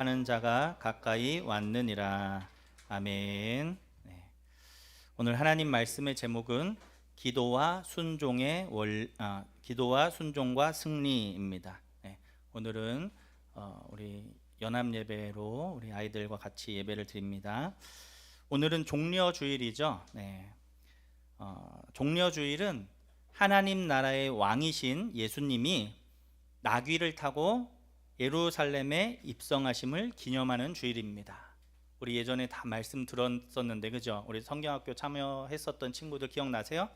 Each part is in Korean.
하는 자가 가까이 왔느니라. 아멘. 네. 오늘 하나님 말씀의 제목은 기도와 순종과 승리입니다. 네. 오늘은 우리 연합 예배로 우리 아이들과 같이 예배를 드립니다. 오늘은 종려주일이죠. 네. 종려주일은 하나님 나라의 왕이신 예수님이 나귀를 타고 예루살렘에 입성하심을 기념하는 주일입니다. 우리 예전에 다 말씀 들었었는데, 그죠? 우리 성경학교 참여했었던 친구들 기억나세요?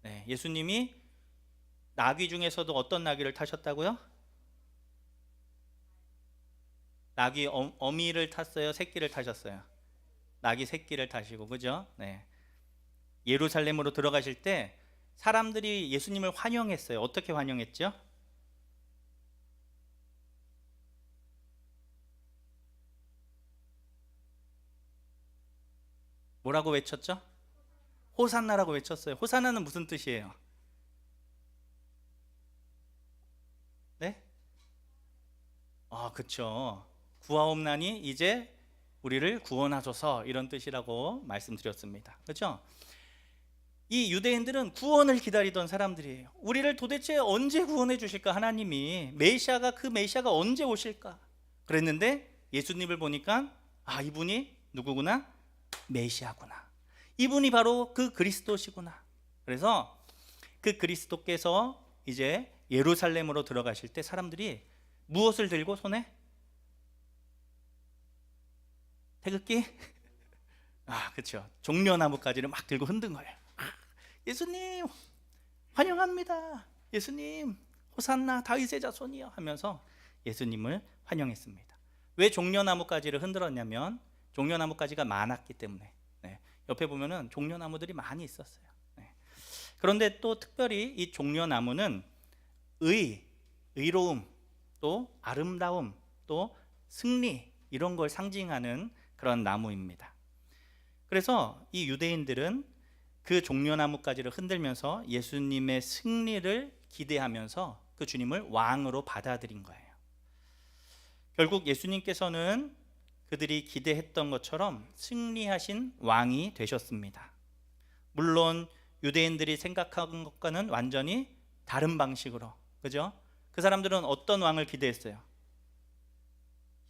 네, 예수님이 나귀 중에서도 어떤 나귀를 타셨다고요? 나귀 어미를 탔어요? 새끼를 타셨어요? 나귀 새끼를 타시고, 그죠? 네. 예루살렘으로 들어가실 때 사람들이 예수님을 환영했어요. 어떻게 환영했죠? 뭐라고 외쳤죠? 호산나라고 외쳤어요. 호산나는 무슨 뜻이에요? 네? 그쵸. 구하옵나니 이제 우리를 구원하소서, 이런 뜻이라고 말씀드렸습니다. 그렇죠? 이 유대인들은 구원을 기다리던 사람들이에요. 우리를 도대체 언제 구원해 주실까? 하나님이 그 메시아가 언제 오실까? 그랬는데 예수님을 보니까 이분이 누구구나? 메시아구나. 이분이 바로 그 그리스도시구나. 그래서 그 그리스도께서 이제 예루살렘으로 들어가실 때 사람들이 무엇을 들고 손에? 태극기? 그렇죠. 종려나무까지를 막 들고 흔든 거예요. 예수님 환영합니다. 예수님 호산나 다윗의 자손이요 하면서 예수님을 환영했습니다. 왜 종려나무까지를 흔들었냐면 종려나무까지가 많았기 때문에. 네. 옆에 보면은 종려나무들이 많이 있었어요. 네. 그런데 또 특별히 이 종려나무는 의로움, 또 아름다움, 또 승리, 이런 걸 상징하는 그런 나무입니다. 그래서 이 유대인들은 그 종려나무까지를 흔들면서 예수님의 승리를 기대하면서 그 주님을 왕으로 받아들인 거예요. 결국 예수님께서는 그들이 기대했던 것처럼 승리하신 왕이 되셨습니다. 물론 유대인들이 생각한 것과는 완전히 다른 방식으로, 그죠? 그 사람들은 어떤 왕을 기대했어요?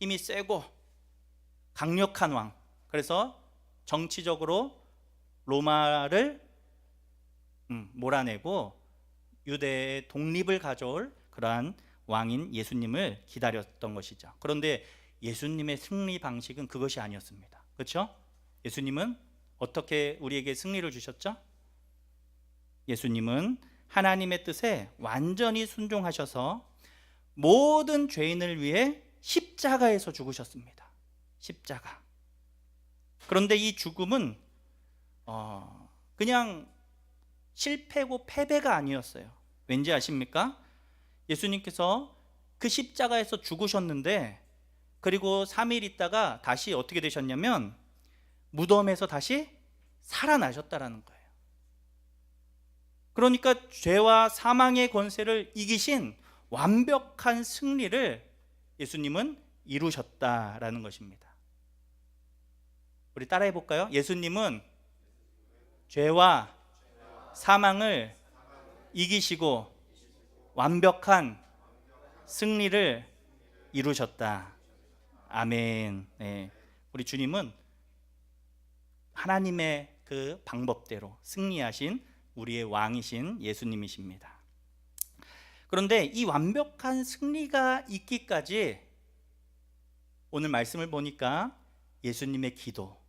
힘이 세고 강력한 왕. 그래서 정치적으로 로마를 몰아내고 유대의 독립을 가져올 그러한 왕인 예수님을 기다렸던 것이죠. 그런데 예수님의 승리 방식은 그것이 아니었습니다. 그렇죠? 예수님은 어떻게 우리에게 승리를 주셨죠? 예수님은 하나님의 뜻에 완전히 순종하셔서 모든 죄인을 위해 십자가에서 죽으셨습니다. 십자가. 그런데 이 죽음은 그냥 실패고 패배가 아니었어요. 왠지 아십니까? 예수님께서 그 십자가에서 죽으셨는데, 그리고 3일 있다가 다시 어떻게 되셨냐면 무덤에서 다시 살아나셨다라는 거예요. 그러니까 죄와 사망의 권세를 이기신 완벽한 승리를 예수님은 이루셨다라는 것입니다. 우리 따라해 볼까요? 예수님은 죄와 사망을 이기시고 완벽한 승리를 이루셨다. 아멘. 네. 우리 주님은 하나님의 그 방법대로 승리하신 우리의 왕이신 예수님이십니다. 그런데 이 완벽한 승리가 있기까지 오늘 말씀을 보니까 예수님의 기도,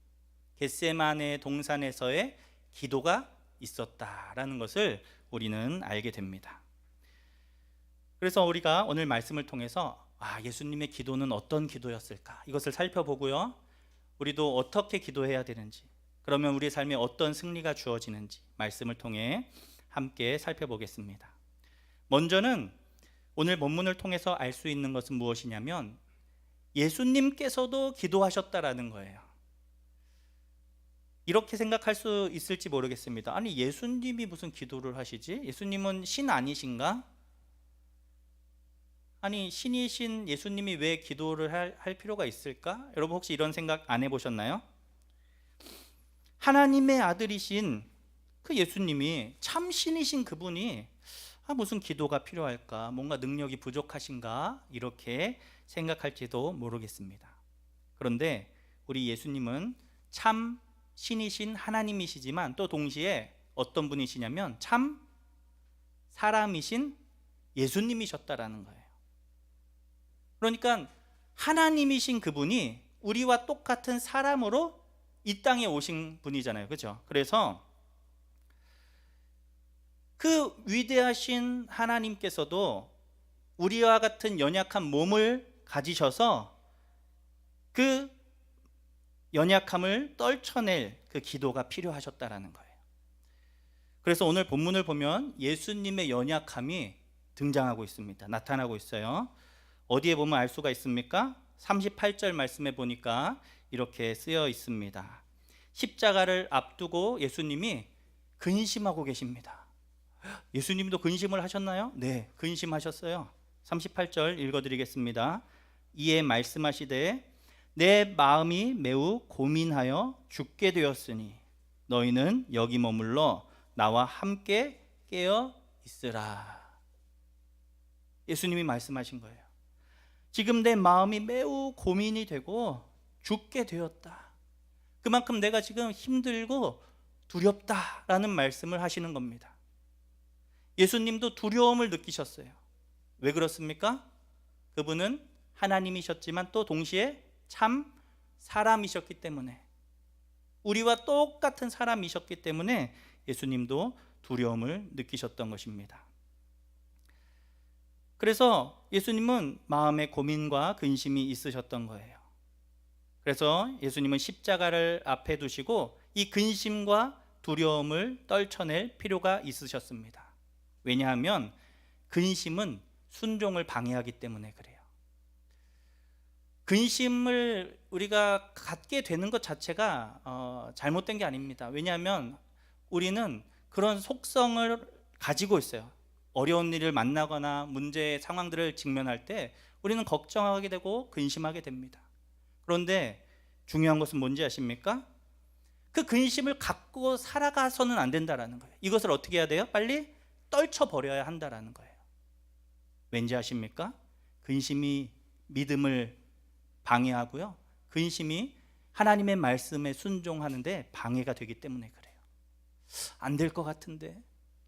겟세마네 동산에서의 기도가 있었다라는 것을 우리는 알게 됩니다. 그래서 우리가 오늘 말씀을 통해서 예수님의 기도는 어떤 기도였을까? 이것을 살펴보고요. 우리도 어떻게 기도해야 되는지, 그러면 우리의 삶에 어떤 승리가 주어지는지 말씀을 통해 함께 살펴보겠습니다. 먼저는 오늘 본문을 통해서 알 수 있는 것은 무엇이냐면 예수님께서도 기도하셨다라는 거예요. 이렇게 생각할 수 있을지 모르겠습니다. 아니, 예수님이 무슨 기도를 하시지? 예수님은 신 아니신가? 아니 신이신 예수님이 왜 기도를 할 필요가 있을까? 여러분 혹시 이런 생각 안 해보셨나요? 하나님의 아들이신 그 예수님이 참 신이신 그분이 무슨 기도가 필요할까? 뭔가 능력이 부족하신가? 이렇게 생각할지도 모르겠습니다. 그런데 우리 예수님은 참 신이신 하나님이시지만 또 동시에 어떤 분이시냐면 참 사람이신 예수님이셨다라는 거예요. 그러니까 하나님이신 그분이 우리와 똑같은 사람으로 이 땅에 오신 분이잖아요. 그렇죠? 그래서 그 위대하신 하나님께서도 우리와 같은 연약한 몸을 가지셔서 그 연약함을 떨쳐낼 그 기도가 필요하셨다라는 거예요. 그래서 오늘 본문을 보면 예수님의 연약함이 등장하고 있습니다. 나타나고 있어요. 어디에 보면 알 수가 있습니까? 38절 말씀에 보니까 이렇게 쓰여 있습니다. 십자가를 앞두고 예수님이 근심하고 계십니다. 예수님도 근심을 하셨나요? 네, 근심하셨어요. 38절 읽어드리겠습니다. 이에 말씀하시되 내 마음이 매우 고민하여 죽게 되었으니 너희는 여기 머물러 나와 함께 깨어 있으라. 예수님이 말씀하신 거예요. 지금 내 마음이 매우 고민이 되고 죽게 되었다. 그만큼 내가 지금 힘들고 두렵다라는 말씀을 하시는 겁니다. 예수님도 두려움을 느끼셨어요. 왜 그렇습니까? 그분은 하나님이셨지만 또 동시에 참 사람이셨기 때문에, 우리와 똑같은 사람이셨기 때문에 예수님도 두려움을 느끼셨던 것입니다. 그래서 예수님은 마음의 고민과 근심이 있으셨던 거예요. 그래서 예수님은 십자가를 앞에 두시고 이 근심과 두려움을 떨쳐낼 필요가 있으셨습니다. 왜냐하면 근심은 순종을 방해하기 때문에 그래요. 근심을 우리가 갖게 되는 것 자체가 잘못된 게 아닙니다. 왜냐하면 우리는 그런 속성을 가지고 있어요. 어려운 일을 만나거나 문제 상황들을 직면할 때 우리는 걱정하게 되고 근심하게 됩니다. 그런데 중요한 것은 뭔지 아십니까? 그 근심을 갖고 살아가서는 안 된다라는 거예요. 이것을 어떻게 해야 돼요? 빨리 떨쳐버려야 한다라는 거예요. 왠지 아십니까? 근심이 믿음을 방해하고요, 근심이 하나님의 말씀에 순종하는데 방해가 되기 때문에 그래요. 안 될 것 같은데,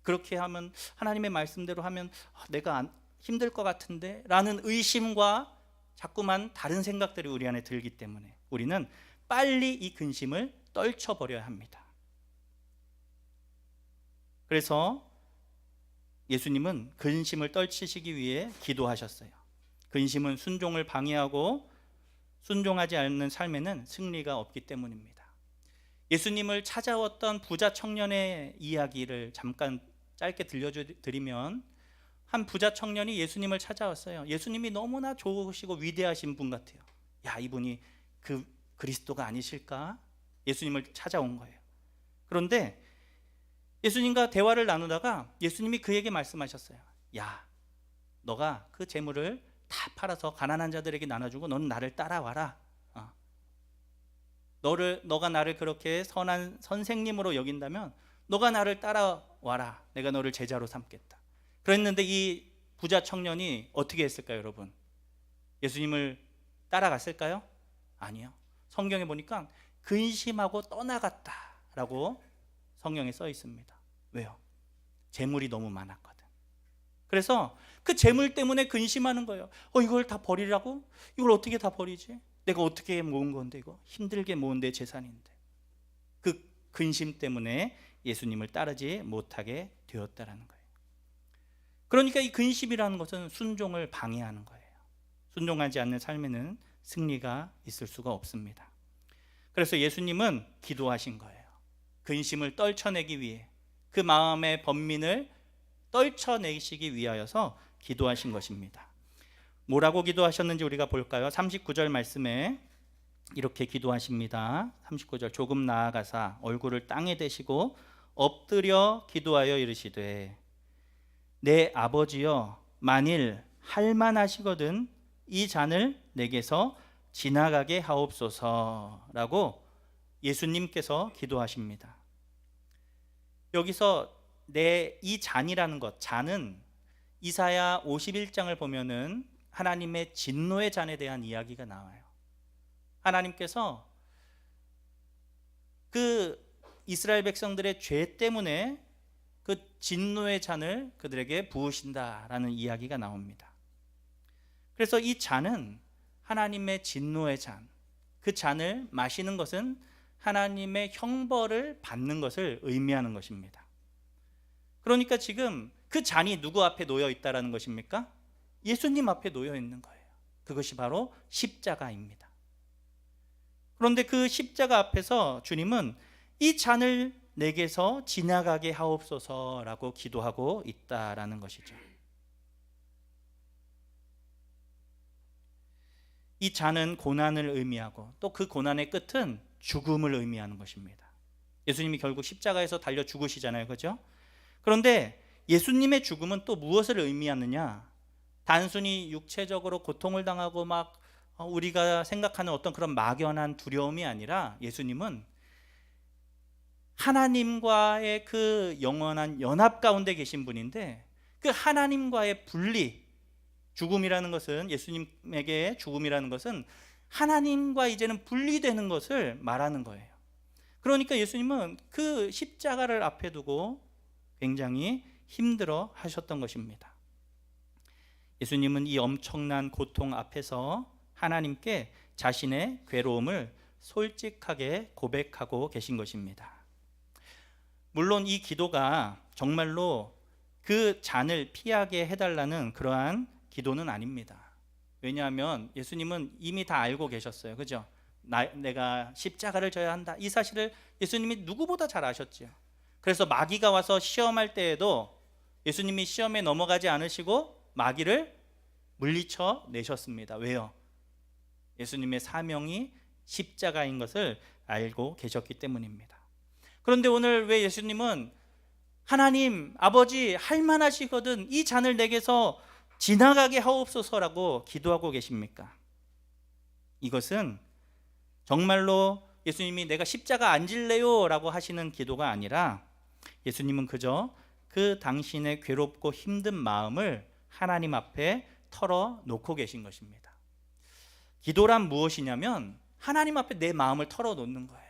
그렇게 하면 하나님의 말씀대로 하면 내가 힘들 것 같은데 라는 의심과 자꾸만 다른 생각들이 우리 안에 들기 때문에 우리는 빨리 이 근심을 떨쳐버려야 합니다. 그래서 예수님은 근심을 떨치시기 위해 기도하셨어요. 근심은 순종을 방해하고 순종하지 않는 삶에는 승리가 없기 때문입니다. 예수님을 찾아왔던 부자 청년의 이야기를 잠깐 짧게 들려드리면, 한 부자 청년이 예수님을 찾아왔어요. 예수님이 너무나 좋으시고 위대하신 분 같아요. 야, 이분이 그 그리스도가 아니실까? 예수님을 찾아온 거예요. 그런데 예수님과 대화를 나누다가 예수님이 그에게 말씀하셨어요. 야, 너가 그 재물을 다 팔아서 가난한 자들에게 나눠주고 너는 나를 따라와라. 너가 나를 그렇게 선한 선생님으로 여긴다면 너가 나를 따라와라. 내가 너를 제자로 삼겠다. 그랬는데 이 부자 청년이 어떻게 했을까요, 여러분? 예수님을 따라갔을까요? 아니요. 성경에 보니까 근심하고 떠나갔다라고 성경에 써 있습니다. 왜요? 재물이 너무 많았거든. 그래서 그 재물 때문에 근심하는 거예요. 이걸 다 버리라고? 이걸 어떻게 다 버리지? 내가 어떻게 모은 건데, 이거 힘들게 모은 내 재산인데. 그 근심 때문에 예수님을 따르지 못하게 되었다라는 거예요. 그러니까 이 근심이라는 것은 순종을 방해하는 거예요. 순종하지 않는 삶에는 승리가 있을 수가 없습니다. 그래서 예수님은 기도하신 거예요. 근심을 떨쳐내기 위해, 그 마음의 번민을 떨쳐내시기 위하여서 기도하신 것입니다. 뭐라고 기도하셨는지 우리가 볼까요? 39절 말씀에 이렇게 기도하십니다. 39절, 조금 나아가사 얼굴을 땅에 대시고 엎드려 기도하여 이르시되 내 아버지여, 만일 할만하시거든 이 잔을 내게서 지나가게 하옵소서라고 예수님께서 기도하십니다. 여기서 내 이 잔이라는 것, 잔은 이사야 51장을 보면은 하나님의 진노의 잔에 대한 이야기가 나와요. 하나님께서 그 이스라엘 백성들의 죄 때문에 그 진노의 잔을 그들에게 부으신다라는 이야기가 나옵니다. 그래서 이 잔은 하나님의 진노의 잔, 그 잔을 마시는 것은 하나님의 형벌을 받는 것을 의미하는 것입니다. 그러니까 지금 그 잔이 누구 앞에 놓여 있다라는 것입니까? 예수님 앞에 놓여 있는 거예요. 그것이 바로 십자가입니다. 그런데 그 십자가 앞에서 주님은 이 잔을 내게서 지나가게 하옵소서라고 기도하고 있다라는 것이죠. 이 잔은 고난을 의미하고 또 그 고난의 끝은 죽음을 의미하는 것입니다. 예수님이 결국 십자가에서 달려 죽으시잖아요, 그렇죠? 그런데 예수님의 죽음은 또 무엇을 의미하느냐? 단순히 육체적으로 고통을 당하고 막 우리가 생각하는 어떤 그런 막연한 두려움이 아니라 예수님은 하나님과의 그 영원한 연합 가운데 계신 분인데, 그 하나님과의 분리, 죽음이라는 것은, 예수님에게 죽음이라는 것은 하나님과 이제는 분리되는 것을 말하는 거예요. 그러니까 예수님은 그 십자가를 앞에 두고 굉장히 힘들어 하셨던 것입니다. 예수님은 이 엄청난 고통 앞에서 하나님께 자신의 괴로움을 솔직하게 고백하고 계신 것입니다. 물론 이 기도가 정말로 그 잔을 피하게 해달라는 그러한 기도는 아닙니다. 왜냐하면 예수님은 이미 다 알고 계셨어요, 그죠? 내가 십자가를 져야 한다, 이 사실을 예수님이 누구보다 잘 아셨죠. 그래서 마귀가 와서 시험할 때에도 예수님이 시험에 넘어가지 않으시고 마귀를 물리쳐 내셨습니다. 왜요? 예수님의 사명이 십자가인 것을 알고 계셨기 때문입니다. 그런데 오늘 왜 예수님은 하나님 아버지 할만하시거든 이 잔을 내게서 지나가게 하옵소서라고 기도하고 계십니까? 이것은 정말로 예수님이 내가 십자가 안 질래요 라고 하시는 기도가 아니라, 예수님은 그저 그 당신의 괴롭고 힘든 마음을 하나님 앞에 털어놓고 계신 것입니다. 기도란 무엇이냐면 하나님 앞에 내 마음을 털어놓는 거예요.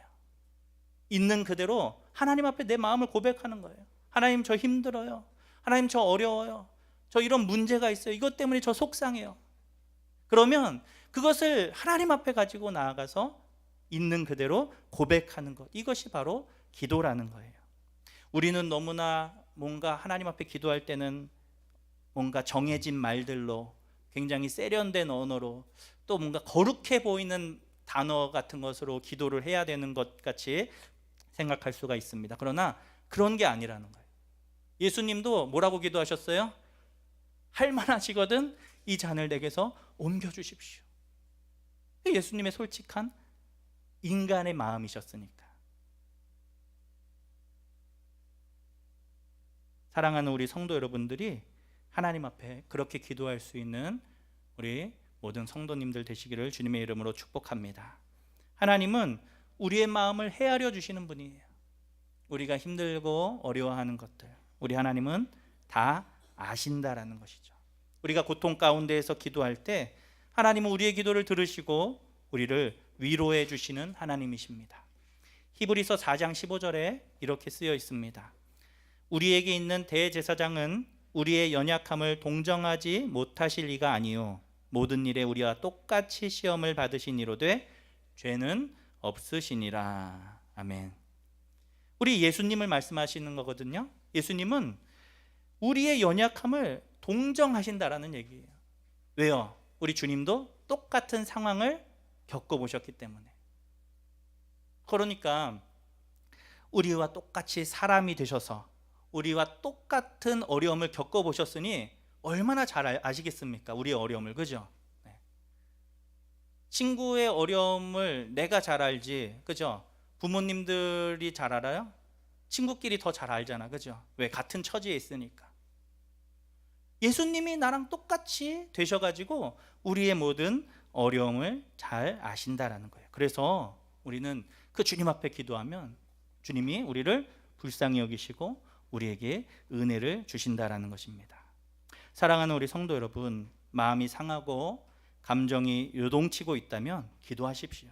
있는 그대로 하나님 앞에 내 마음을 고백하는 거예요. 하나님, 저 힘들어요. 하나님, 저 어려워요. 저 이런 문제가 있어요. 이것 때문에 저 속상해요. 그러면 그것을 하나님 앞에 가지고 나아가서 있는 그대로 고백하는 것, 이것이 바로 기도라는 거예요. 우리는 너무나 뭔가 하나님 앞에 기도할 때는 뭔가 정해진 말들로, 굉장히 세련된 언어로, 또 뭔가 거룩해 보이는 단어 같은 것으로 기도를 해야 되는 것 같이 생각할 수가 있습니다. 그러나 그런 게 아니라는 거예요. 예수님도 뭐라고 기도하셨어요? 할만하시거든 이 잔을 내게서 옮겨주십시오. 예수님의 솔직한 인간의 마음이셨으니까. 사랑하는 우리 성도 여러분들이 하나님 앞에 그렇게 기도할 수 있는 우리 모든 성도님들 되시기를 주님의 이름으로 축복합니다. 하나님은 우리의 마음을 헤아려 주시는 분이에요. 우리가 힘들고 어려워하는 것들, 우리 하나님은 다 아신다라는 것이죠. 우리가 고통 가운데에서 기도할 때 하나님은 우리의 기도를 들으시고 우리를 위로해 주시는 하나님이십니다. 히브리서 4장 15절에 이렇게 쓰여 있습니다. 우리에게 있는 대제사장은 우리의 연약함을 동정하지 못하실 리가 아니요 모든 일에 우리와 똑같이 시험을 받으시니로되 죄는 없으시니라. 아멘. 우리 예수님을 말씀하시는 거거든요. 예수님은 우리의 연약함을 동정하신다라는 얘기예요. 왜요? 우리 주님도 똑같은 상황을 겪어보셨기 때문에. 그러니까 우리와 똑같이 사람이 되셔서 우리와 똑같은 어려움을 겪어보셨으니 얼마나 잘 아시겠습니까? 우리의 어려움을, 그죠? 네. 친구의 어려움을 내가 잘 알지, 그죠? 부모님들이 잘 알아요? 친구끼리 더 잘 알잖아, 그죠? 왜? 같은 처지에 있으니까. 예수님이 나랑 똑같이 되셔가지고 우리의 모든 어려움을 잘 아신다라는 거예요. 그래서 우리는 그 주님 앞에 기도하면 주님이 우리를 불쌍히 여기시고 우리에게 은혜를 주신다라는 것입니다. 사랑하는 우리 성도 여러분, 마음이 상하고 감정이 요동치고 있다면 기도하십시오.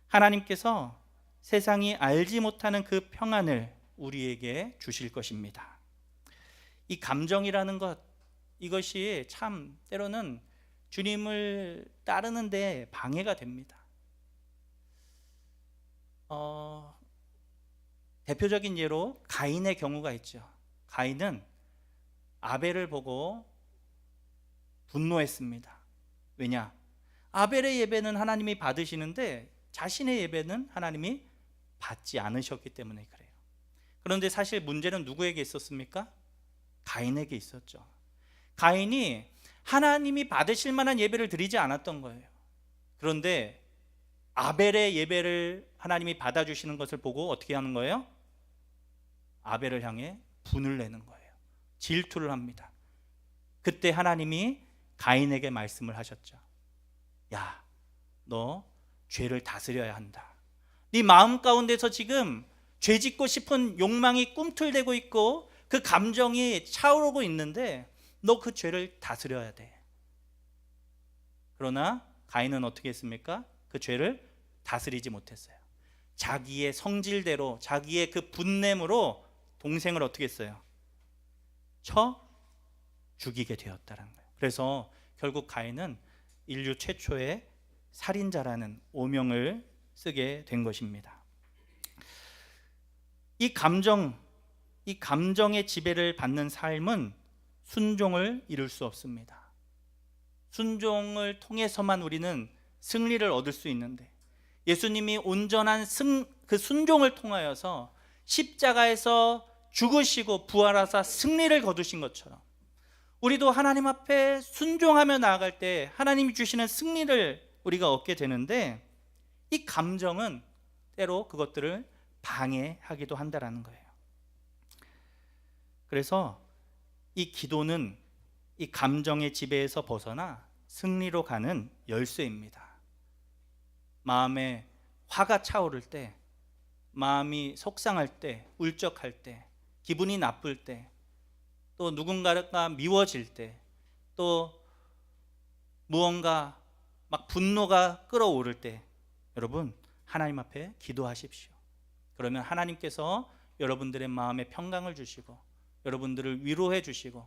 하나님께서 세상이 알지 못하는 그 평안을 우리에게 주실 것입니다. 이 감정이라는 것, 이것이 참 때로는 주님을 따르는데 방해가 됩니다. 대표적인 예로 가인의 경우가 있죠. 가인은 아벨을 보고 분노했습니다. 왜냐? 아벨의 예배는 하나님이 받으시는데 자신의 예배는 하나님이 받지 않으셨기 때문에 그래요. 그런데 사실 문제는 누구에게 있었습니까? 가인에게 있었죠. 가인이 하나님이 받으실 만한 예배를 드리지 않았던 거예요. 그런데 아벨의 예배를 하나님이 받아주시는 것을 보고 어떻게 하는 거예요? 아벨을 향해 분을 내는 거예요. 질투를 합니다. 그때 하나님이 가인에게 말씀을 하셨죠. 야, 너 죄를 다스려야 한다. 네 마음 가운데서 지금 죄 짓고 싶은 욕망이 꿈틀대고 있고 그 감정이 차오르고 있는데 너 그 죄를 다스려야 돼. 그러나 가인은 어떻게 했습니까? 그 죄를 다스리지 못했어요. 자기의 성질대로, 자기의 그 분냄으로 동생을 어떻게 했어요? 쳐 죽이게 되었다는 거예요. 그래서 결국 가인은 인류 최초의 살인자라는 오명을 쓰게 된 것입니다. 이 감정의 지배를 받는 삶은 순종을 이룰 수 없습니다. 순종을 통해서만 우리는 승리를 얻을 수 있는데 예수님이 온전한 그 순종을 통하여서 십자가에서 죽으시고 부활하사 승리를 거두신 것처럼 우리도 하나님 앞에 순종하며 나아갈 때 하나님이 주시는 승리를 우리가 얻게 되는데 이 감정은 때로 그것들을 방해하기도 한다라는 거예요. 그래서 이 기도는 이 감정의 지배에서 벗어나 승리로 가는 열쇠입니다. 마음에 화가 차오를 때, 마음이 속상할 때, 울적할 때, 기분이 나쁠 때, 또 누군가가 미워질 때, 또 무언가 막 분노가 끓어오를 때 여러분 하나님 앞에 기도하십시오. 그러면 하나님께서 여러분들의 마음에 평강을 주시고 여러분들을 위로해 주시고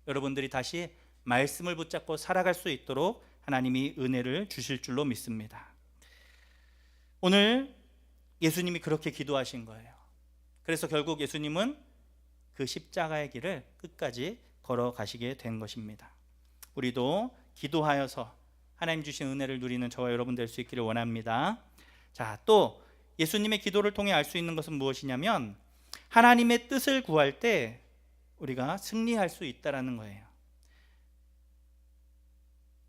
여러분들이 다시 말씀을 붙잡고 살아갈 수 있도록 하나님이 은혜를 주실 줄로 믿습니다. 오늘 예수님이 그렇게 기도하신 거예요. 그래서 결국 예수님은 그 십자가의 길을 끝까지 걸어가시게 된 것입니다. 우리도 기도하여서 하나님 주신 은혜를 누리는 저와 여러분 될 수 있기를 원합니다. 자, 또 예수님의 기도를 통해 알 수 있는 것은 무엇이냐면 하나님의 뜻을 구할 때 우리가 승리할 수 있다라는 거예요.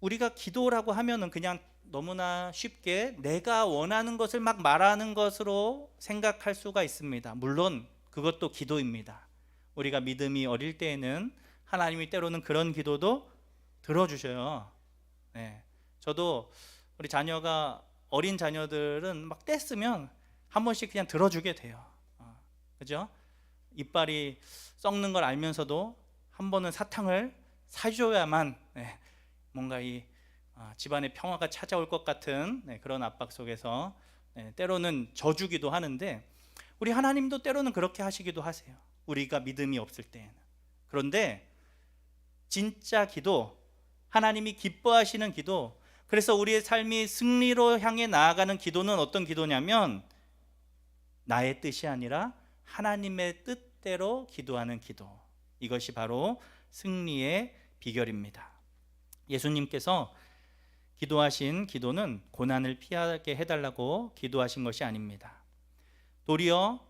우리가 기도라고 하면은 그냥 너무나 쉽게 내가 원하는 것을 막 말하는 것으로 생각할 수가 있습니다. 물론 그것도 기도입니다. 우리가 믿음이 어릴 때에는 하나님이 때로는 그런 기도도 들어주셔요. 네. 저도 우리 자녀가 어린 자녀들은 막 떼쓰면 한 번씩 그냥 들어주게 돼요. 그죠? 이빨이 썩는 걸 알면서도 한 번은 사탕을 사줘야만 뭔가 이 집안의 평화가 찾아올 것 같은 그런 압박 속에서 때로는 져주기도 하는데 우리 하나님도 때로는 그렇게 하시기도 하세요. 우리가 믿음이 없을 때에는. 그런데 진짜 기도, 하나님이 기뻐하시는 기도, 그래서 우리의 삶이 승리로 향해 나아가는 기도는 어떤 기도냐면 나의 뜻이 아니라 하나님의 뜻대로 기도하는 기도. 이것이 바로 승리의 비결입니다. 예수님께서 기도하신 기도는 고난을 피하게 해달라고 기도하신 것이 아닙니다. 도리어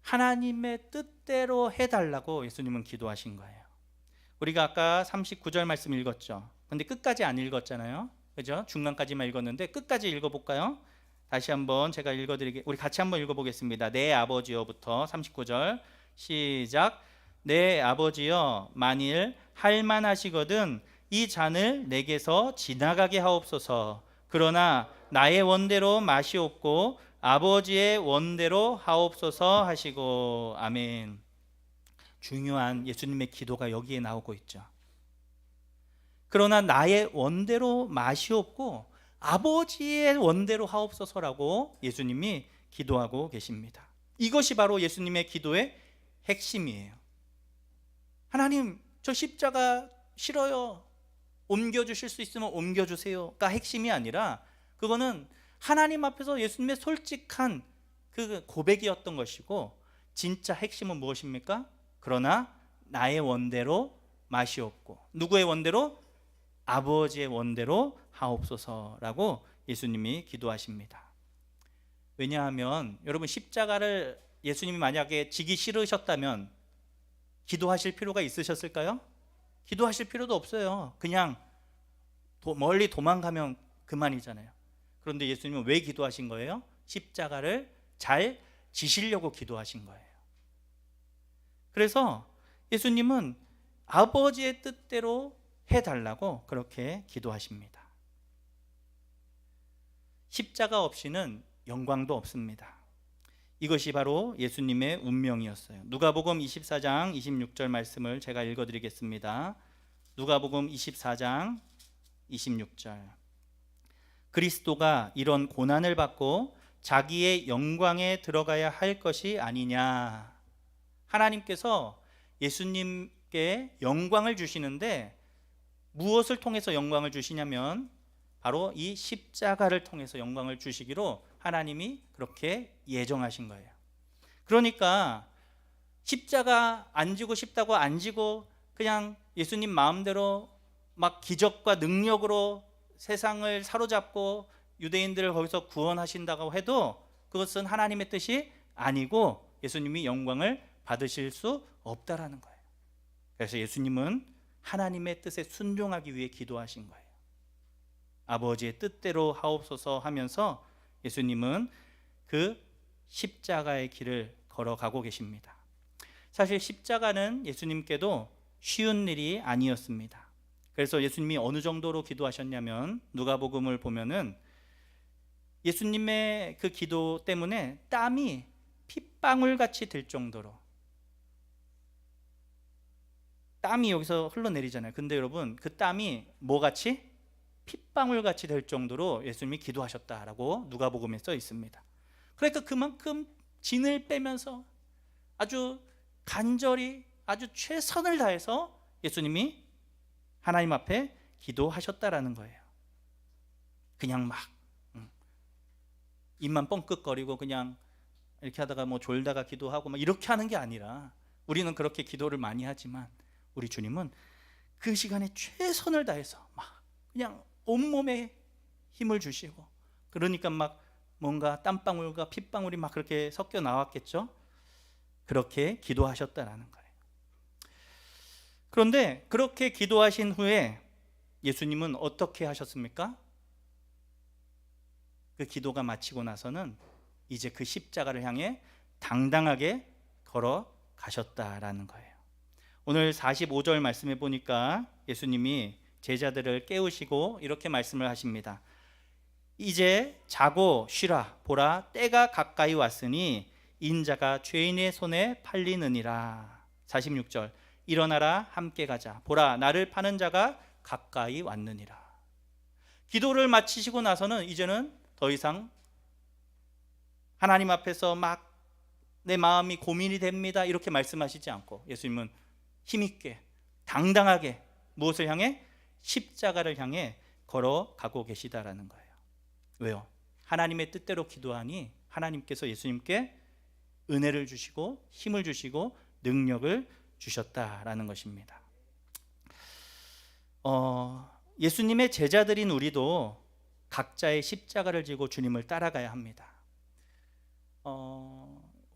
하나님의 뜻대로 해달라고 예수님은 기도하신 거예요. 우리가 아까 39절 말씀 읽었죠. 근데 끝까지 안 읽었잖아요. 그죠? 중간까지만 읽었는데 끝까지 읽어볼까요? 다시 한번 제가 읽어드리게, 우리 같이 한번 읽어보겠습니다. 내 아버지여부터 39절 시작. 내 아버지여 만일 할만하시거든 이 잔을 내게서 지나가게 하옵소서. 그러나 나의 원대로 마시옵고 아버지의 원대로 하옵소서 하시고. 아멘. 중요한 예수님의 기도가 여기에 나오고 있죠. 그러나 나의 원대로 마시옵고 아버지의 원대로 하옵소서라고 예수님이 기도하고 계십니다. 이것이 바로 예수님의 기도의 핵심이에요. 하나님, 저 십자가 싫어요. 옮겨주실 수 있으면 옮겨주세요가 핵심이 아니라, 그거는 하나님 앞에서 예수님의 솔직한 그 고백이었던 것이고, 진짜 핵심은 무엇입니까? 그러나 나의 원대로 마시옵고, 누구의 원대로? 아버지의 원대로 하옵소서라고 예수님이 기도하십니다. 왜냐하면 여러분, 십자가를 예수님이 만약에 지기 싫으셨다면 기도하실 필요가 있으셨을까요? 기도하실 필요도 없어요. 그냥 멀리 도망가면 그만이잖아요. 그런데 예수님은 왜 기도하신 거예요? 십자가를 잘 지시려고 기도하신 거예요. 그래서 예수님은 아버지의 뜻대로 해달라고 그렇게 기도하십니다. 십자가 없이는 영광도 없습니다. 이것이 바로 예수님의 운명이었어요. 누가복음 24장 26절 말씀을 제가 읽어드리겠습니다. 누가복음 24장 26절. 그리스도가 이런 고난을 받고 자기의 영광에 들어가야 할 것이 아니냐. 하나님께서 예수님께 영광을 주시는데 무엇을 통해서 영광을 주시냐면 바로 이 십자가를 통해서 영광을 주시기로 하나님이 그렇게 예정하신 거예요. 그러니까 십자가 안 지고 싶다고 안 지고 그냥 예수님 마음대로 막 기적과 능력으로 세상을 사로잡고 유대인들을 거기서 구원하신다고 해도 그것은 하나님의 뜻이 아니고 예수님이 영광을 받으실 수 없다라는 거예요. 그래서 예수님은 하나님의 뜻에 순종하기 위해 기도하신 거예요. 아버지의 뜻대로 하옵소서 하면서 예수님은 그 십자가의 길을 걸어가고 계십니다. 사실 십자가는 예수님께도 쉬운 일이 아니었습니다. 그래서 예수님이 어느 정도로 기도하셨냐면 누가복음을 보면은 예수님의 그 기도 때문에 땀이 핏방울같이 될 정도로, 땀이 여기서 흘러내리잖아요. 근데 여러분, 그 땀이 뭐같이? 핏방울같이 될 정도로 예수님이 기도하셨다라고 누가복음에 써 있습니다. 그러니까 그만큼 진을 빼면서 아주 간절히 아주 최선을 다해서 예수님이 하나님 앞에 기도하셨다라는 거예요. 그냥 막 입만 뻥끗거리고 그냥 이렇게 하다가 뭐 졸다가 기도하고 막 이렇게 하는 게 아니라, 우리는 그렇게 기도를 많이 하지만 우리 주님은 그 시간에 최선을 다해서 막 그냥 온몸에 힘을 주시고, 그러니까 막 뭔가 땀방울과 핏방울이 막 그렇게 섞여 나왔겠죠. 그렇게 기도하셨다라는 거예요. 그런데 그렇게 기도하신 후에 예수님은 어떻게 하셨습니까? 그 기도가 마치고 나서는 이제 그 십자가를 향해 당당하게 걸어가셨다라는 거예요. 오늘 45절 말씀에 보니까 예수님이 제자들을 깨우시고 이렇게 말씀을 하십니다. 이제 자고 쉬라. 보라, 때가 가까이 왔으니 인자가 죄인의 손에 팔리느니라. 46절. 일어나라, 함께 가자. 보라, 나를 파는 자가 가까이 왔느니라. 기도를 마치시고 나서는 이제는 더 이상 하나님 앞에서 막 내 마음이 고민이 됩니다 이렇게 말씀하시지 않고 예수님은 힘있게 당당하게 무엇을 향해? 십자가를 향해 걸어가고 계시다라는 거예요. 왜요? 하나님의 뜻대로 기도하니 하나님께서 예수님께 은혜를 주시고 힘을 주시고 능력을 주셨다라는 것입니다. 예수님의 제자들인 우리도 각자의 십자가를 지고 주님을 따라가야 합니다.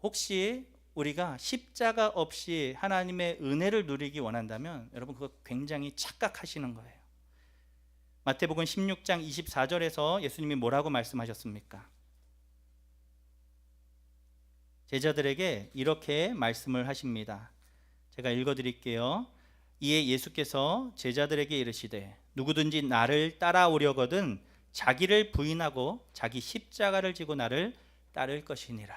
혹시 우리가 십자가 없이 하나님의 은혜를 누리기 원한다면 여러분, 그거 굉장히 착각하시는 거예요. 마태복음 16장 24절에서 예수님이 뭐라고 말씀하셨습니까? 제자들에게 이렇게 말씀을 하십니다. 제가 읽어드릴게요. 이에 예수께서 제자들에게 이르시되 누구든지 나를 따라오려거든 자기를 부인하고 자기 십자가를 지고 나를 따를 것이니라.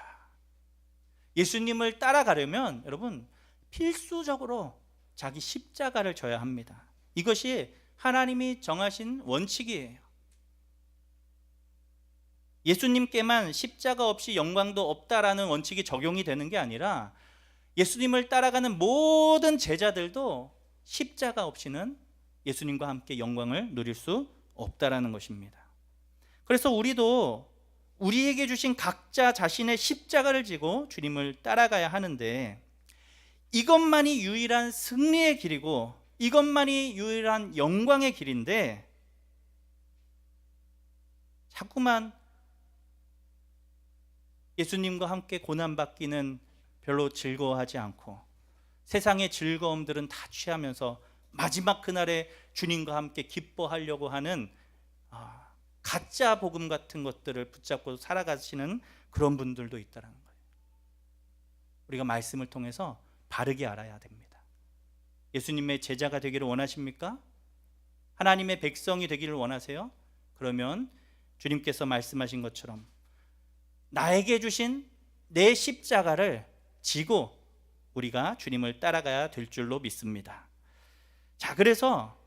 예수님을 따라가려면 여러분 필수적으로 자기 십자가를 져야 합니다. 이것이 하나님이 정하신 원칙이에요. 예수님께만 십자가 없이 영광도 없다라는 원칙이 적용이 되는 게 아니라 예수님을 따라가는 모든 제자들도 십자가 없이는 예수님과 함께 영광을 누릴 수 없다라는 것입니다. 그래서 우리도 우리에게 주신 각자 자신의 십자가를 지고 주님을 따라가야 하는데, 이것만이 유일한 승리의 길이고 이것만이 유일한 영광의 길인데 자꾸만 예수님과 함께 고난받기는 별로 즐거워하지 않고 세상의 즐거움들은 다 취하면서 마지막 그날에 주님과 함께 기뻐하려고 하는 가짜 복음 같은 것들을 붙잡고 살아가시는 그런 분들도 있다는 거예요. 우리가 말씀을 통해서 바르게 알아야 됩니다. 예수님의 제자가 되기를 원하십니까? 하나님의 백성이 되기를 원하세요? 그러면 주님께서 말씀하신 것처럼 나에게 주신 내 십자가를 지고 우리가 주님을 따라가야 될 줄로 믿습니다. 자, 그래서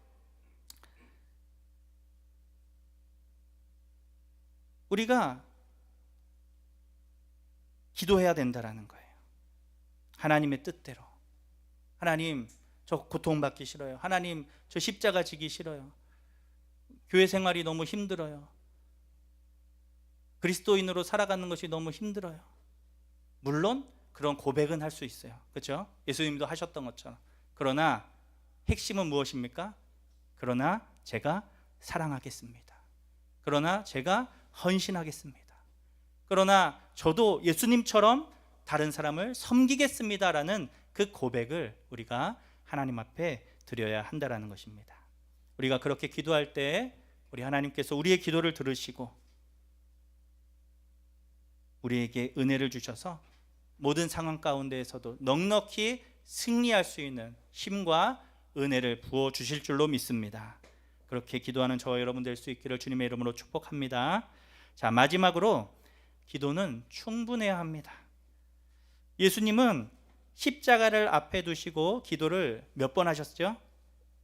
우리가 기도해야 된다라는 거예요. 하나님의 뜻대로. 하나님, 저 고통받기 싫어요. 하나님, 저 십자가 지기 싫어요. 교회 생활이 너무 힘들어요. 그리스도인으로 살아가는 것이 너무 힘들어요. 물론 그런 고백은 할 수 있어요. 그렇죠? 예수님도 하셨던 것처럼. 그러나 핵심은 무엇입니까? 그러나 제가 사랑하겠습니다. 그러나 제가 헌신하겠습니다. 그러나 저도 예수님처럼 다른 사람을 섬기겠습니다라는 그 고백을 우리가 하나님 앞에 드려야 한다라는 것입니다. 우리가 그렇게 기도할 때 우리 하나님께서 우리의 기도를 들으시고 우리에게 은혜를 주셔서 모든 상황 가운데에서도 넉넉히 승리할 수 있는 힘과 은혜를 부어 주실 줄로 믿습니다. 그렇게 기도하는 저와 여러분 될 수 있기를 주님의 이름으로 축복합니다. 자, 마지막으로 기도는 충분해야 합니다. 예수님은 십자가를 앞에 두시고 기도를 몇 번 하셨죠?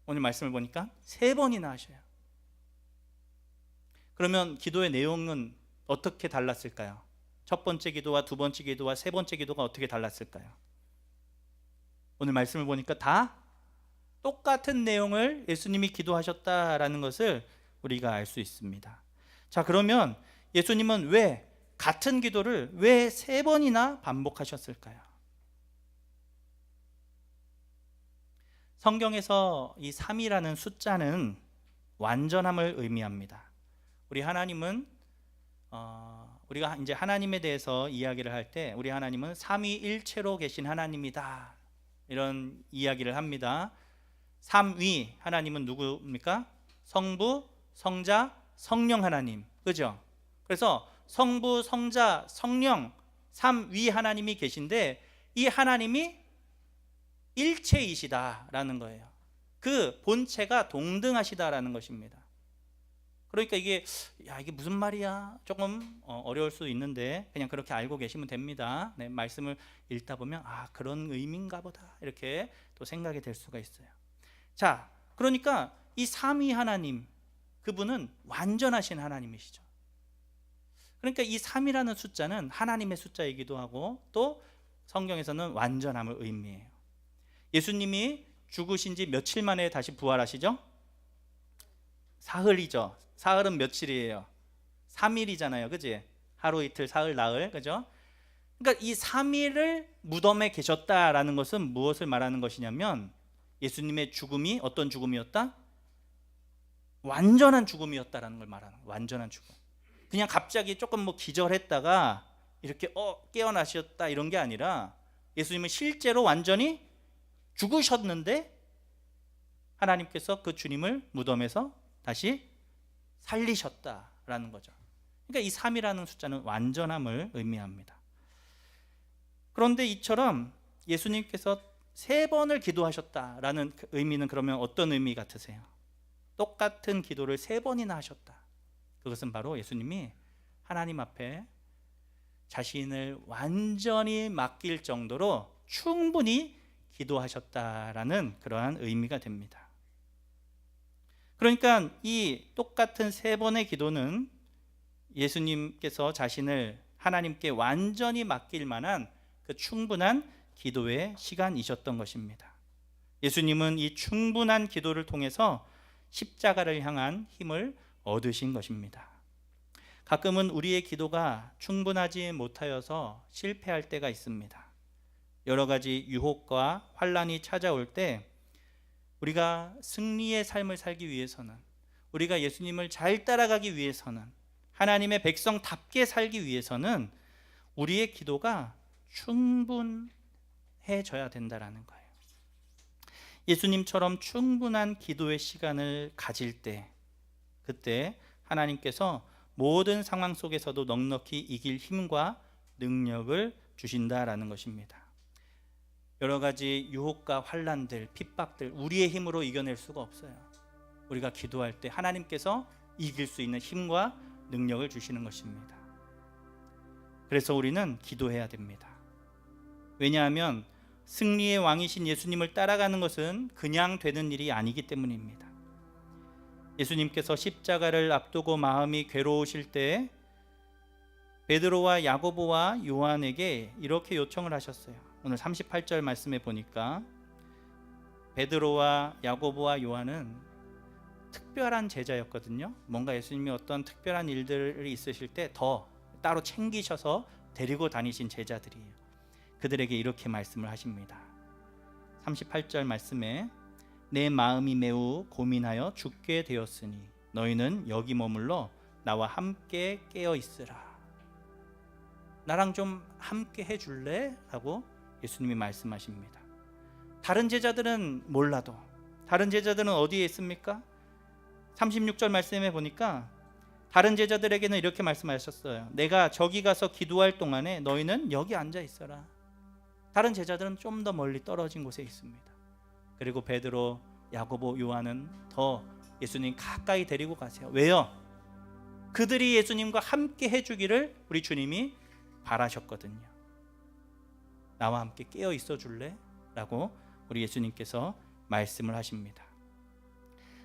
오늘 말씀을 보니까 3번이나 하셔요. 그러면 기도의 내용은 어떻게 달랐을까요? 첫 번째 기도와 두 번째 기도와 세 번째 기도가 어떻게 달랐을까요? 오늘 말씀을 보니까 다 똑같은 내용을 예수님이 기도하셨다라는 것을 우리가 알 수 있습니다. 자, 그러면 예수님은 왜 같은 기도를 왜 3번이나 반복하셨을까요? 성경에서 이 3이라는 숫자는 완전함을 의미합니다. 우리 하나님은 우리가 이제 하나님에 대해서 이야기를 할 때 우리 하나님은 삼위일체로 계신 하나님이다, 이런 이야기를 합니다. 삼위 하나님은 누구입니까? 성부, 성자, 성령 하나님, 그죠? 그래서 성부, 성자, 성령 삼위 하나님이 계신데 이 하나님이 일체이시다라는 거예요. 그 본체가 동등하시다라는 것입니다. 그러니까 이게 무슨 말이야? 조금 어려울 수 있는데 그냥 그렇게 알고 계시면 됩니다. 네, 말씀을 읽다 보면 그런 의미인가 보다 이렇게 또 생각이 될 수가 있어요. 자, 그러니까 이 삼위 하나님, 그분은 완전하신 하나님이시죠. 그러니까 이 3이라는 숫자는 하나님의 숫자이기도 하고 또 성경에서는 완전함을 의미해요. 예수님이 죽으신 지 며칠 만에 다시 부활하시죠? 사흘이죠. 사흘은 며칠이에요? 3일이잖아요. 그지? 하루 이틀 사흘 나흘, 그죠? 그러니까 이 3일을 무덤에 계셨다라는 것은 무엇을 말하는 것이냐면 예수님의 죽음이 어떤 죽음이었다? 완전한 죽음이었다라는 걸 말하는 거예요. 완전한 죽음. 그냥 갑자기 조금 기절했다가 이렇게 깨어나셨다 이런 게 아니라 예수님은 실제로 완전히 죽으셨는데 하나님께서 그 주님을 무덤에서 다시 살리셨다라는 거죠. 그러니까 이 3이라는 숫자는 완전함을 의미합니다. 그런데 이처럼 예수님께서 3번을 기도하셨다라는 그 의미는 그러면 어떤 의미 같으세요? 똑같은 기도를 3번이나 하셨다. 그것은 바로 예수님이 하나님 앞에 자신을 완전히 맡길 정도로 충분히 기도하셨다라는 그러한 의미가 됩니다. 그러니까 이 똑같은 3번의 기도는 예수님께서 자신을 하나님께 완전히 맡길 만한 그 충분한 기도의 시간이셨던 것입니다. 예수님은 이 충분한 기도를 통해서 십자가를 향한 힘을 얻으신 것입니다. 가끔은 우리의 기도가 충분하지 못하여서 실패할 때가 있습니다. 여러 가지 유혹과 환란이 찾아올 때 우리가 승리의 삶을 살기 위해서는, 우리가 예수님을 잘 따라가기 위해서는, 하나님의 백성답게 살기 위해서는 우리의 기도가 충분해져야 된다는 거예요. 예수님처럼 충분한 기도의 시간을 가질 때, 그때 하나님께서 모든 상황 속에서도 넉넉히 이길 힘과 능력을 주신다라는 것입니다. 여러 가지 유혹과 환란들, 핍박들 우리의 힘으로 이겨낼 수가 없어요. 우리가 기도할 때 하나님께서 이길 수 있는 힘과 능력을 주시는 것입니다. 그래서 우리는 기도해야 됩니다. 왜냐하면 승리의 왕이신 예수님을 따라가는 것은 그냥 되는 일이 아니기 때문입니다. 예수님께서 십자가를 앞두고 마음이 괴로우실 때 베드로와 야고보와 요한에게 이렇게 요청을 하셨어요. 오늘 38절 말씀에 보니까 베드로와 야고보와 요한은 특별한 제자였거든요. 뭔가 예수님이 어떤 특별한 일들이 있으실 때 더 따로 챙기셔서 데리고 다니신 제자들이에요. 그들에게 이렇게 말씀을 하십니다. 38절 말씀에 내 마음이 매우 고민하여 죽게 되었으니 너희는 여기 머물러 나와 함께 깨어 있으라. 나랑 좀 함께 해줄래? 라고 예수님이 말씀하십니다. 다른 제자들은 몰라도, 다른 제자들은 어디에 있습니까? 36절 말씀에 보니까 다른 제자들에게는 이렇게 말씀하셨어요. 내가 저기 가서 기도할 동안에 너희는 여기 앉아 있어라. 다른 제자들은 좀 더 멀리 떨어진 곳에 있습니다. 그리고 베드로, 야고보, 요한은 더 예수님 가까이 데리고 가세요. 왜요? 그들이 예수님과 함께 해주기를 우리 주님이 바라셨거든요. 나와 함께 깨어 있어 줄래? 라고 우리 예수님께서 말씀을 하십니다.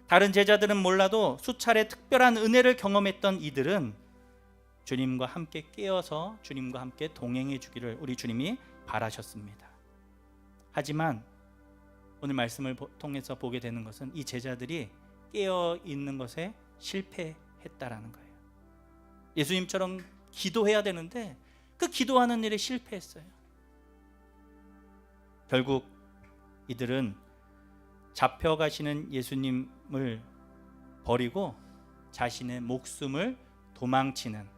다른 제자들은 몰라도 수차례 특별한 은혜를 경험했던 이들은 주님과 함께 깨어서 주님과 함께 동행해 주기를 우리 주님이 바라셨습니다. 하지만 오늘 말씀을 통해서 보게 되는 것은 이 제자들이 깨어 있는 것에 실패했다라는 거예요. 예수님처럼 기도해야 되는데 그 기도하는 일에 실패했어요. 결국 이들은 잡혀가시는 예수님을 버리고 자신의 목숨을 도망치는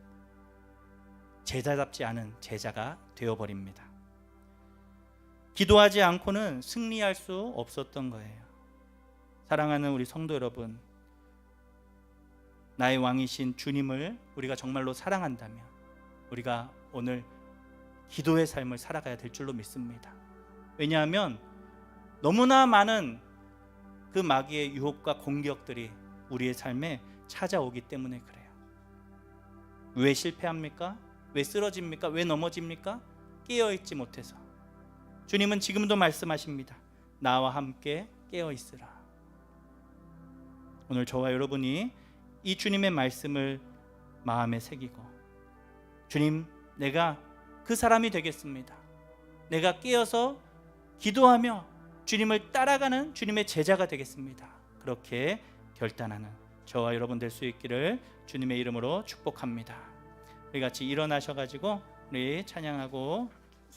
제자답지 않은 제자가 되어버립니다. 기도하지 않고는 승리할 수 없었던 거예요. 사랑하는 우리 성도 여러분, 나의 왕이신 주님을 우리가 정말로 사랑한다면 우리가 오늘 기도의 삶을 살아가야 될 줄로 믿습니다. 왜냐하면 너무나 많은 그 마귀의 유혹과 공격들이 우리의 삶에 찾아오기 때문에 그래요. 왜 실패합니까? 왜 쓰러집니까? 왜 넘어집니까? 깨어있지 못해서. 주님은 지금도 말씀하십니다. 나와 함께 깨어있으라. 오늘 저와 여러분이 이 주님의 말씀을 마음에 새기고, 주님, 내가 그 사람이 되겠습니다. 내가 깨어서 기도하며 주님을 따라가는 주님의 제자가 되겠습니다. 그렇게 결단하는 저와 여러분 될 수 있기를 주님의 이름으로 축복합니다. 우리 같이 일어나셔가지고 우리 찬양하고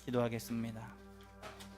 기도하겠습니다.